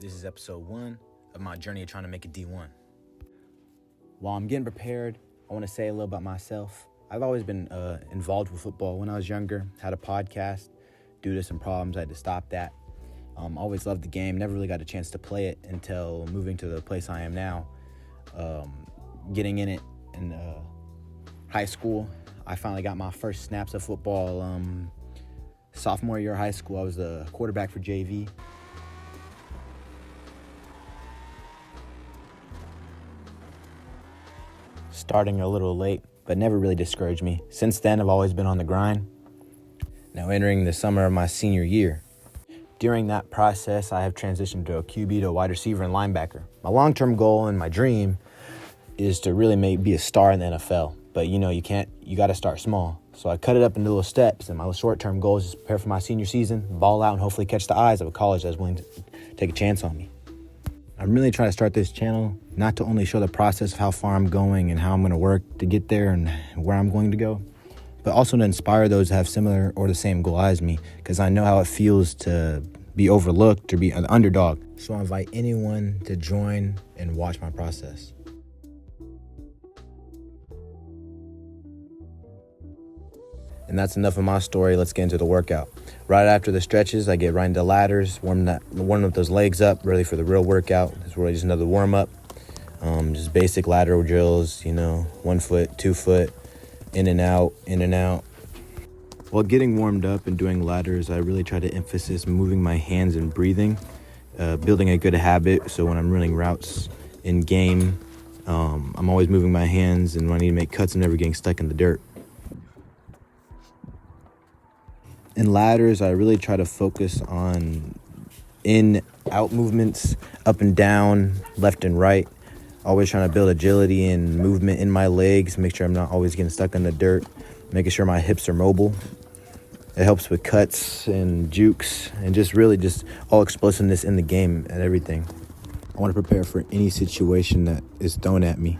This is episode 1 of my journey of trying to make it D1. While I'm getting prepared, I want to say a little about myself. I've always been involved with football when I was younger, had a podcast. Due to some problems, I had to stop that. Always loved the game, never really got a chance to play it until moving to the place I am now. Getting in it in high school, I finally got my first snaps of football. Sophomore year of high school, I was the quarterback for JV. Starting a little late, but never really discouraged me. Since then, I've always been on the grind. Now entering the summer of my senior year. During that process, I have transitioned to a QB, to a wide receiver and linebacker. My long-term goal and my dream is to really be a star in the NFL. But you got to start small. So I cut it up into little steps, and my short-term goal is to prepare for my senior season, ball out, and hopefully catch the eyes of a college that's willing to take a chance on me. I'm really trying to start this channel not to only show the process of how far I'm going and how I'm going to work to get there and where I'm going to go, but also to inspire those that have similar or the same goal as me, because I know how it feels to be overlooked or be an underdog. So I invite anyone to join and watch my process. And that's enough of my story. Let's get into the workout. Right after the stretches, I get right into ladders, warm up those legs up, ready for the real workout. It's really just another warm up. Just basic lateral drills, 1 foot, 2 foot, in and out, in and out. While getting warmed up and doing ladders, I really try to emphasize moving my hands and breathing, building a good habit. So when I'm running routes in game, I'm always moving my hands, and when I need to make cuts, I'm never getting stuck in the dirt. In ladders, I really try to focus on in-out movements, up and down, left and right. Always trying to build agility and movement in my legs, make sure I'm not always getting stuck in the dirt, making sure my hips are mobile. It helps with cuts and jukes and just all explosiveness in the game and everything. I want to prepare for any situation that is thrown at me.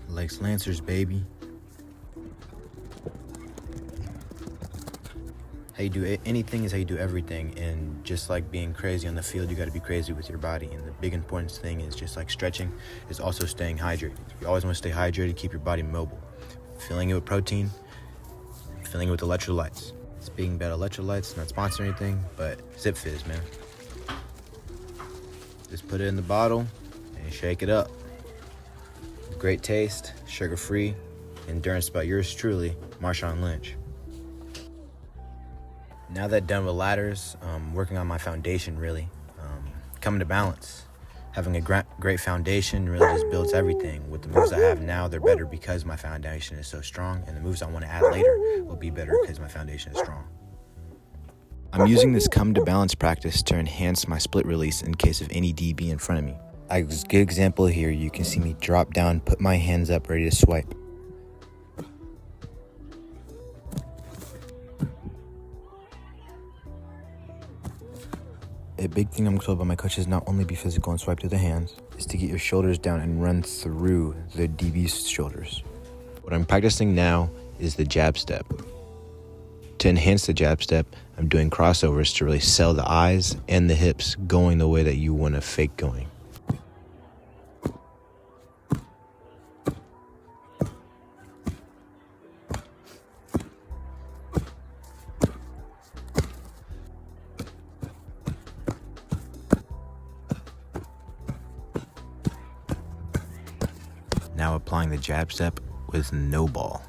Legs Lancers, baby. How you do anything is how you do everything. And just like being crazy on the field, you got to be crazy with your body. And the big important thing is just like stretching is also staying hydrated. You always want to stay hydrated, keep your body mobile. Filling it with protein, filling it with electrolytes. Speaking about electrolytes, not sponsoring anything, but Zip Fizz, man. Just put it in the bottle and shake it up. Great taste, sugar-free, endurance by yours truly, Marshawn Lynch. Now that done with ladders, working on my foundation really, coming to balance. Having a great foundation really just builds everything. With the moves I have now, they're better because my foundation is so strong, and the moves I want to add later will be better because my foundation is strong. I'm using this come to balance practice to enhance my split release in case of any DB in front of me. A good example here, you can see me drop down, put my hands up, ready to swipe. A big thing I'm told by my coaches, not only be physical and swipe through the hands, is to get your shoulders down and run through the DB's shoulders. What I'm practicing now is the jab step. To enhance the jab step, I'm doing crossovers to really sell the eyes and the hips going the way that you want to fake going. Now applying the jab step with no ball.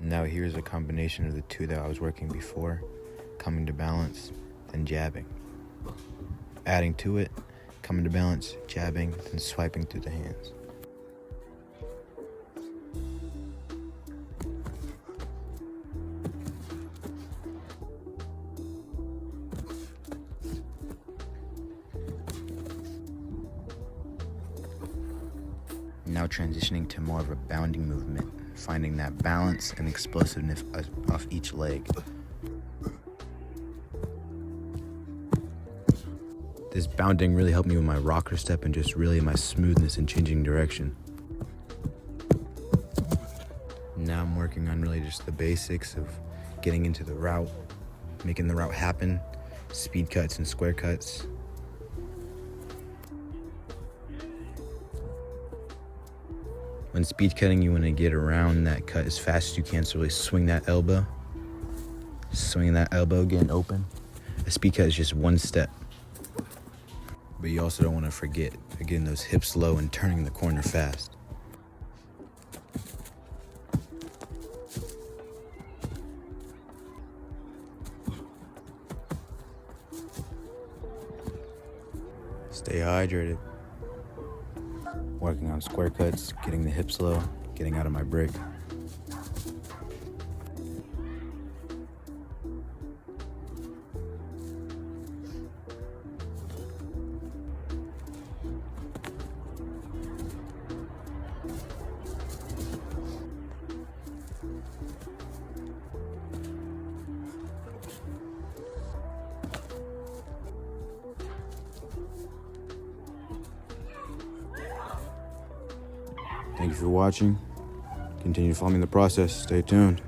Now here's a combination of the two that I was working before, coming to balance, then jabbing. Adding to it, coming to balance, jabbing, then swiping through the hands. Now transitioning to more of a bounding movement, finding that balance and explosiveness off each leg. This bounding really helped me with my rocker step and just really my smoothness in changing direction. Now I'm working on really just the basics of getting into the route, making the route happen, speed cuts and square cuts. When speed cutting, you want to get around that cut as fast as you can, so really swing that elbow, getting open. A speed cut is just one step. But you also don't want to forget getting those hips low and turning the corner fast. Stay hydrated. Working on square cuts, getting the hips low, getting out of my break. Thank you for watching. Continue following the process. Stay tuned.